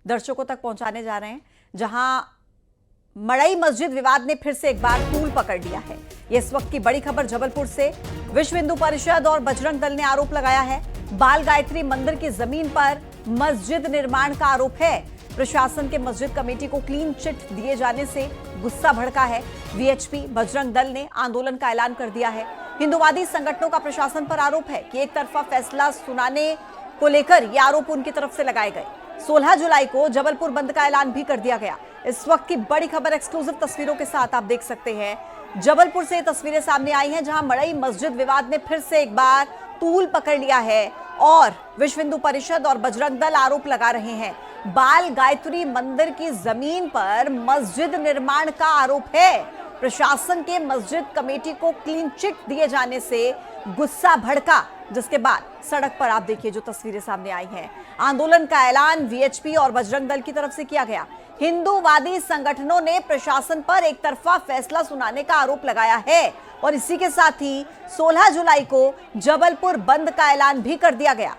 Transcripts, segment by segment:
दर्शकों तक पहुंचाने जा रहे हैं, जहां मड़ई मस्जिद विवाद ने फिर से एक बार तूल पकड़ लिया है। ये इस वक्त की बड़ी खबर जबलपुर से। विश्व हिंदू परिषद और बजरंग दल ने आरोप लगाया है, बाल गायत्री मंदिर की जमीन पर मस्जिद निर्माण का आरोप है। प्रशासन के मस्जिद कमेटी को क्लीन चिट दिए जाने से गुस्सा भड़का है। वीएचपी बजरंग दल ने आंदोलन का ऐलान कर दिया है। हिंदुवादी संगठनों का प्रशासन पर आरोप है कि एक तरफा फैसला सुनाने को लेकर ये आरोप उनकी तरफ से लगाए गए। 16 जुलाई को जबलपुर बंद का ऐलान भी कर दिया गया। इस वक्त की बड़ी खबर एक्सक्लूसिव तस्वीरों के साथ आप देख सकते हैं। जबलपुर से ये तस्वीरें सामने आई हैं, जहां मड़ई मस्जिद विवाद ने फिर से एक बार तूल पकड़ लिया है और विश्व हिंदू परिषद और बजरंग दल आरोप लगा रहे हैं, बाल गायत्री मंदिर की जमीन पर मस्जिद निर्माण का आरोप है। प्रशासन के मस्जिद कमेटी को क्लीन चिट दिए जाने से गुस्सा भड़का, जिसके बाद सड़क पर आप देखिए जो तस्वीरें सामने आई हैं। आंदोलन का ऐलान वीएचपी और बजरंग दल की तरफ से किया गया। हिंदूवादी संगठनों ने प्रशासन पर एक तरफा फैसला सुनाने का आरोप लगाया है और इसी के साथ ही 16 जुलाई को जबलपुर बंद का ऐलान भी कर दिया गया।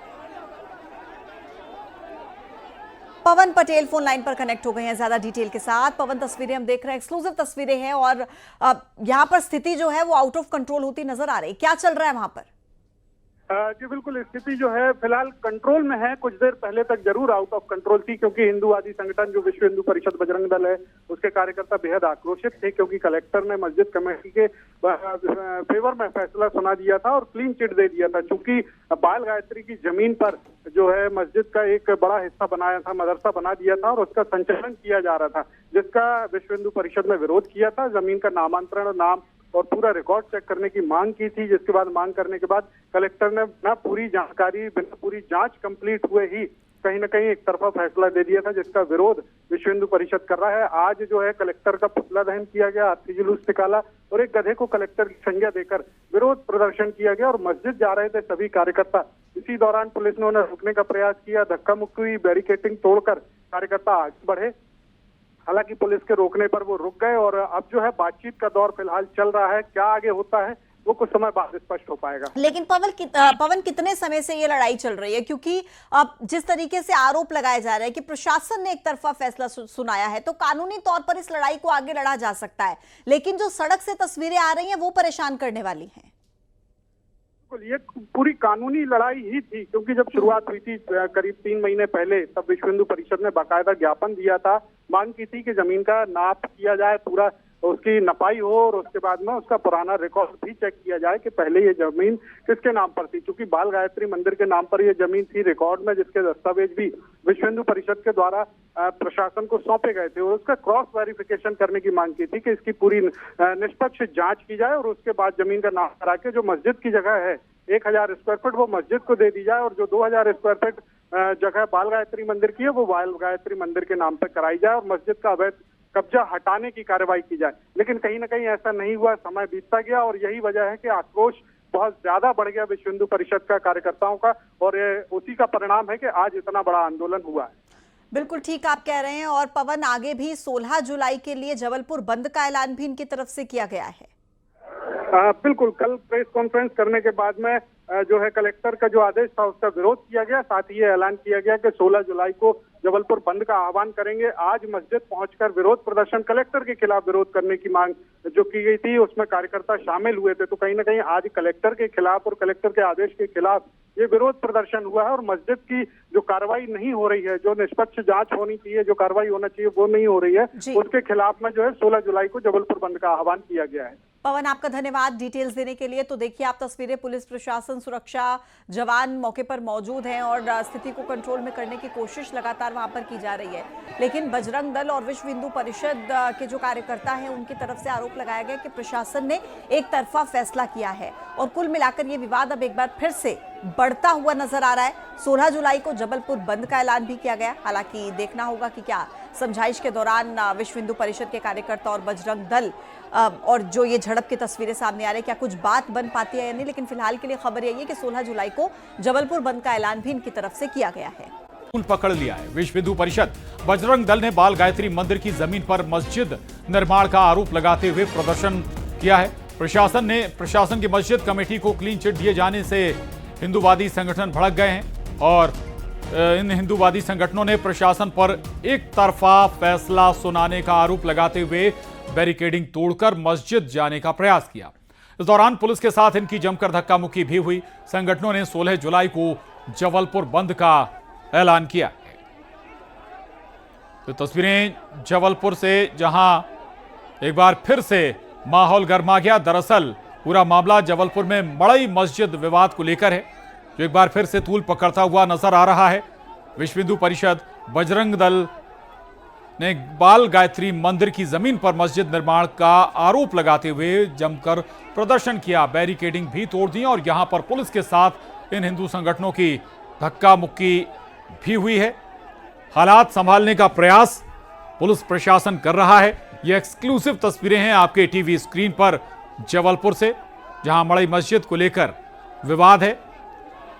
पवन पटेल फोन लाइन पर कनेक्ट हो गए हैं ज्यादा डिटेल के साथ। पवन, तस्वीरें हम देख रहे हैं, एक्सक्लूसिव तस्वीरें हैं और यहां पर स्थिति जो है वो आउट ऑफ कंट्रोल होती नजर आ रही। क्या चल रहा है वहां पर? जी बिल्कुल, स्थिति जो है फिलहाल कंट्रोल में है। कुछ देर पहले तक जरूर आउट ऑफ कंट्रोल थी, क्योंकि हिंदूवादी संगठन जो विश्व हिंदू परिषद बजरंग दल है उसके कार्यकर्ता बेहद आक्रोशित थे, क्योंकि कलेक्टर ने मस्जिद कमेटी के फेवर में फैसला सुना दिया था और क्लीन चिट दे दिया था। चूंकि बाल गायत्री की जमीन पर जो है मस्जिद का एक बड़ा हिस्सा बनाया था, मदरसा बना दिया था और उसका संचालन किया जा रहा था, जिसका विश्व हिंदू परिषद ने विरोध किया था। जमीन का नामांतरण, नाम और पूरा रिकॉर्ड चेक करने की मांग की थी, जिसके बाद मांग करने के बाद कलेक्टर ने बिना पूरी जानकारी, बिना पूरी जांच कंप्लीट हुए ही कहीं ना कहीं एक तरफा फैसला दे दिया था, जिसका विरोध विश्व हिंदू परिषद कर रहा है। आज जो है कलेक्टर का पुतला दहन किया गया, अर्थी जुलूस निकाला और एक गधे को कलेक्टर की संज्ञा देकर विरोध प्रदर्शन किया गया और मस्जिद जा रहे थे सभी कार्यकर्ता। इसी दौरान पुलिस ने उन्हें रोकने का प्रयास किया, धक्का मुक्की हुई, बैरिकेटिंग तोड़कर कार्यकर्ता आगे बढ़े। हालांकि पुलिस के रोकने पर वो रुक गए और अब जो है बातचीत का दौर फिलहाल चल रहा है। क्या आगे होता है वो कुछ समय बाद स्पष्ट हो पाएगा। लेकिन पवन, कितने समय से ये लड़ाई चल रही है? क्योंकि अब जिस तरीके से आरोप लगाए जा रहे हैं कि प्रशासन ने एक तरफा फैसला सुनाया है, तो कानूनी तौर पर इस लड़ाई को आगे लड़ा जा सकता है, लेकिन जो सड़क से तस्वीरें आ रही हैं वो परेशान करने वाली हैं। ये पूरी कानूनी लड़ाई ही थी, क्योंकि जब शुरुआत हुई थी करीब 3 महीने पहले, तब विश्व हिंदू परिषद ने बाकायदा ज्ञापन दिया था, मांग की थी कि जमीन का नाप किया जाए, पूरा उसकी नपाई हो और उसके बाद में उसका पुराना रिकॉर्ड भी चेक किया जाए कि पहले ये जमीन किसके नाम पर थी। क्योंकि बाल गायत्री मंदिर के नाम पर ये जमीन थी रिकॉर्ड में, जिसके दस्तावेज भी विश्व हिंदू परिषद के द्वारा प्रशासन को सौंपे गए थे और उसका क्रॉस वेरिफिकेशन करने की मांग की थी कि इसकी पूरी निष्पक्ष जांच की जाए और उसके बाद जमीन का नाम करा के जो मस्जिद की जगह है 1000 स्क्वायर फीट वो मस्जिद को दे दी जाए और जो 2000 स्क्वायर फीट जगह बाल गायत्री मंदिर की है वो बाल गायत्री मंदिर के नाम पर कराई जाए और मस्जिद का अवैध कब्जा हटाने की कार्रवाई की जाए। लेकिन कहीं ना कहीं ऐसा नहीं हुआ, समय बीतता गया और यही वजह है कि आक्रोश बहुत ज्यादा बढ़ गया विश्व हिंदू परिषद का, कार्यकर्ताओं का, और उसी का परिणाम है कि आज इतना बड़ा आंदोलन हुआ है। बिल्कुल ठीक आप कह रहे हैं। और पवन, आगे भी 16 जुलाई के लिए जबलपुर बंद का ऐलान भी इनकी तरफ से किया गया है। बिल्कुल, कल प्रेस कॉन्फ्रेंस करने के बाद में जो है कलेक्टर का जो आदेश था उसका विरोध किया गया। साथ ही ये ऐलान किया गया कि 16 जुलाई को जबलपुर बंद का आह्वान करेंगे। आज मस्जिद पहुंचकर विरोध प्रदर्शन, कलेक्टर के खिलाफ विरोध करने की मांग जो की गई थी उसमें कार्यकर्ता शामिल हुए थे। तो कहीं ना कहीं आज कलेक्टर के खिलाफ और कलेक्टर के आदेश के खिलाफ ये विरोध प्रदर्शन हुआ है और मस्जिद की जो कार्रवाई नहीं हो रही है, जो निष्पक्ष जांच होनी चाहिए, जो कार्रवाई होना चाहिए वो नहीं हो रही है, उसके खिलाफ में जो है 16 जुलाई को जबलपुर बंद का आह्वान किया गया है। पवन, आपका धन्यवाद डिटेल्स देने के लिए। तो देखिए आप तस्वीरें, पुलिस प्रशासन, सुरक्षा जवान मौके पर मौजूद हैं और स्थिति को कंट्रोल में करने की कोशिश लगातार वहां पर की जा रही है। लेकिन बजरंग दल और विश्व हिंदू परिषद के जो कार्यकर्ता हैं उनकी तरफ से आरोप लगाया गया कि प्रशासन ने एक तरफा फैसला किया है और कुल मिलाकर ये विवाद अब एक बार फिर से बढ़ता हुआ नजर आ रहा है। 16 जुलाई को जबलपुर बंद का ऐलान भी किया गया। हालांकि देखना होगा कि क्या समझाइश के दौरान विश्व हिंदू परिषद के कार्यकर्ता और बजरंग दल और जो ये झड़प की तस्वीरें सामने आ रही है, क्या कुछ बात बन पाती है या नहीं। लेकिन फिलहाल के लिए खबर यही है कि 16 जुलाई को जबलपुर बंद का ऐलान भी इनकी तरफ से किया गया है। पकड़ लिया है। विश्व हिंदू परिषद बजरंग दल ने बाल गायत्री मंदिर की जमीन पर मस्जिद निर्माण का आरोप लगाते हुए प्रदर्शन किया है। प्रशासन की मस्जिद कमेटी को क्लीन चिट दिए जाने से हिंदुवादी संगठन भड़क गए हैं और इन हिंदूवादी संगठनों ने प्रशासन पर एक तरफा फैसला सुनाने का आरोप लगाते हुए बैरिकेडिंग तोड़कर मस्जिद जाने का प्रयास किया। इस दौरान पुलिस के साथ इनकी जमकर धक्का मुक्की भी हुई। संगठनों ने 16 जुलाई को जबलपुर बंद का ऐलान किया है। तो तस्वीरें जबलपुर से, जहां एक बार फिर से माहौल गर्मा गया। दरअसल पूरा मामला जबलपुर में मड़ई मस्जिद विवाद को लेकर है, जो एक बार फिर से तूल पकड़ता हुआ नजर आ रहा है। विश्व हिंदू परिषद बजरंग दल ने बाल गायत्री मंदिर की जमीन पर मस्जिद निर्माण का आरोप लगाते हुए जमकर प्रदर्शन किया, बैरिकेडिंग भी तोड़ दी और यहां पर पुलिस के साथ इन हिंदू संगठनों की धक्का मुक्की भी हुई है। हालात संभालने का प्रयास पुलिस प्रशासन कर रहा है। ये एक्सक्लूसिव तस्वीरें हैं आपके टीवी स्क्रीन पर जबलपुर से, जहां मड़ई मस्जिद को लेकर विवाद है।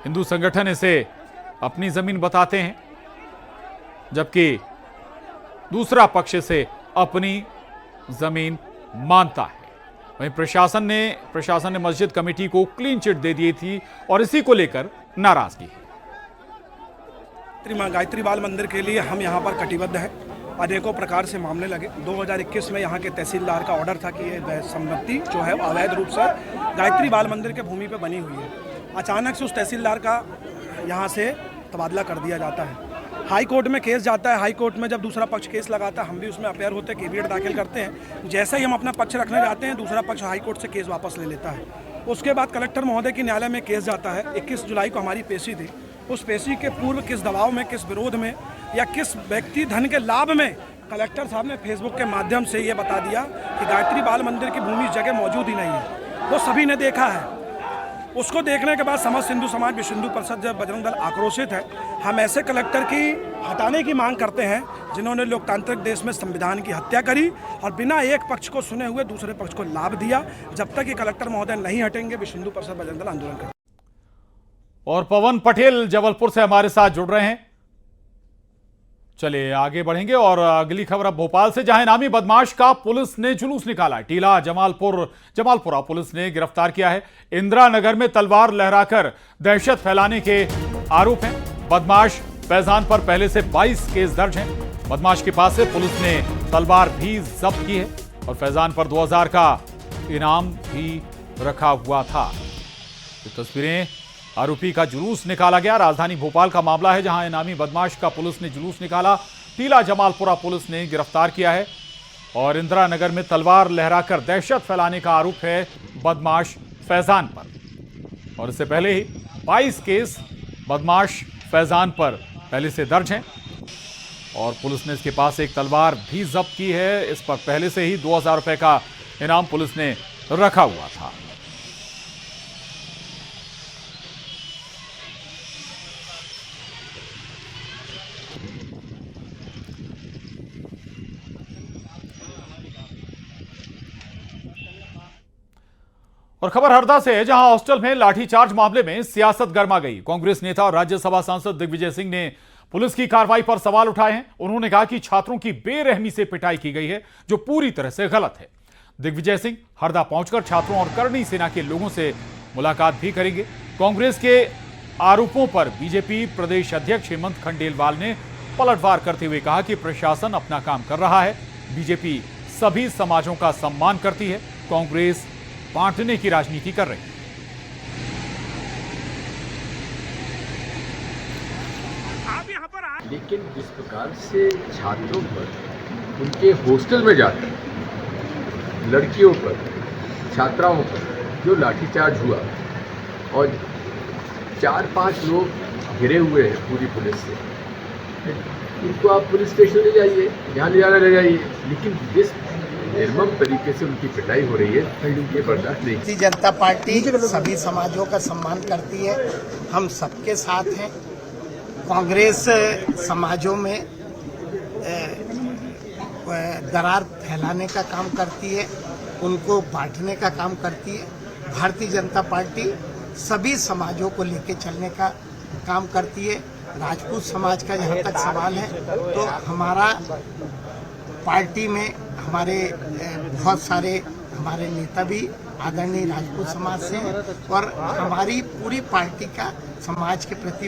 हिंदू संगठन इसे अपनी जमीन बताते हैं, जबकि दूसरा पक्ष से अपनी जमीन मानता है। वहीं प्रशासन ने मस्जिद कमेटी को क्लीन चिट दे दी थी और इसी को लेकर नाराजगी है। गायत्री बाल मंदिर के लिए हम यहाँ पर कटिबद्ध हैं। अनेकों प्रकार से मामले लगे। 2021 में यहाँ के तहसीलदार का ऑर्डर था कि ये संपत्ति जो है वो अवैध रूप से गायत्री बाल मंदिर के भूमि पे बनी हुई है। अचानक से उस तहसीलदार का यहाँ से तबादला कर दिया जाता है। हाई कोर्ट में केस जाता है। हाई कोर्ट में जब दूसरा पक्ष केस लगाता है, हम भी उसमें अपेयर होते हैं, केवीएट दाखिल करते हैं। जैसे ही हम अपना पक्ष रखने जाते हैं, दूसरा पक्ष हाई कोर्ट से केस वापस ले लेता है। उसके बाद कलेक्टर महोदय की न्यायालय में केस जाता है। 21 जुलाई को हमारी पेशी थी। उस पेशी के पूर्व किस दबाव में, किस विरोध में या किस व्यक्ति धन के लाभ में कलेक्टर साहब ने फेसबुक के माध्यम से ये बता दिया कि गायत्री बाल मंदिर की भूमि इस जगह मौजूद ही नहीं है। वो सभी ने देखा है। उसको देखने के बाद समस्त हिंदू समाज, विश्व हिंदू परिषद, जब बजरंग दल आक्रोशित है। हम ऐसे कलेक्टर की हटाने की मांग करते हैं जिन्होंने लोकतांत्रिक देश में संविधान की हत्या करी और बिना एक पक्ष को सुने हुए दूसरे पक्ष को लाभ दिया। जब तक ये कलेक्टर महोदय नहीं हटेंगे, विश्व हिंदू परिषद बजरंग दल आंदोलन करेगा। और पवन पटेल जबलपुर से हमारे साथ जुड़ रहे हैं। चलिए आगे बढ़ेंगे और अगली खबर अब भोपाल से, जहां इनामी बदमाश का पुलिस ने जुलूस निकाला। टीला जमालपुरा पुलिस ने गिरफ्तार किया है। इंदिरा नगर में तलवार लहराकर दहशत फैलाने के आरोप हैं। बदमाश फैजान पर पहले से 22 केस दर्ज हैं। बदमाश के पास से पुलिस ने तलवार भी जब्त की है और फैजान पर 2000 का इनाम भी रखा हुआ था। तो तस्वीरें, आरोपी का जुलूस निकाला गया। राजधानी भोपाल का मामला है, जहां इनामी बदमाश का पुलिस ने जुलूस निकाला। टीला जमालपुरा पुलिस ने गिरफ्तार किया है और इंदिरा नगर में तलवार लहराकर दहशत फैलाने का आरोप है बदमाश फैजान पर। और इससे पहले ही 22 केस बदमाश फैजान पर पहले से दर्ज हैं और पुलिस ने इसके पास एक तलवार भी जब्त की है। इस पर पहले से ही 2000 रुपए का इनाम पुलिस ने रखा हुआ था। और खबर हरदा से है, जहां हॉस्टल में लाठीचार्ज मामले में सियासत गर्मा गई। कांग्रेस नेता और राज्यसभा सांसद दिग्विजय सिंह ने पुलिस की कार्रवाई पर सवाल उठाए हैं। उन्होंने कहा कि छात्रों की बेरहमी से पिटाई की गई है, जो पूरी तरह से गलत है। दिग्विजय सिंह हरदा पहुंचकर छात्रों और करणी सेना के लोगों से मुलाकात भी करेंगे। कांग्रेस के आरोपों पर बीजेपी प्रदेश अध्यक्ष हेमंत खंडेलवाल ने पलटवार करते हुए कहा कि प्रशासन अपना काम कर रहा है। बीजेपी सभी समाजों का सम्मान करती है, कांग्रेस बांटने की राजनीति कर रही है। लेकिन जिस प्रकार से छात्रों पर, उनके हॉस्टल में जाकर लड़कियों पर, छात्राओं पर जो लाठीचार्ज हुआ और 4-5 लोग घिरे हुए हैं पूरी पुलिस से, उनको आप पुलिस स्टेशन ले जाइए, जहाँ ले जाना ले जाइए, लेकिन जिस निर्मम तरीके से उनकी पिटाई हो रही है, ये बर्दाश्त नहीं। भारतीय जनता पार्टी सभी समाजों का सम्मान करती है, हम सबके साथ हैं। कांग्रेस समाजों में दरार फैलाने का काम करती है, उनको बांटने का काम करती है। भारतीय जनता पार्टी सभी समाजों को लेकर चलने का काम करती है। राजपूत समाज का जहाँ तक सवाल है, तो हमारा पार्टी में हमारे बहुत सारे हमारे नेता भी आदरणीय राजपूत समाज से हैं और हमारी पूरी पार्टी का समाज के प्रति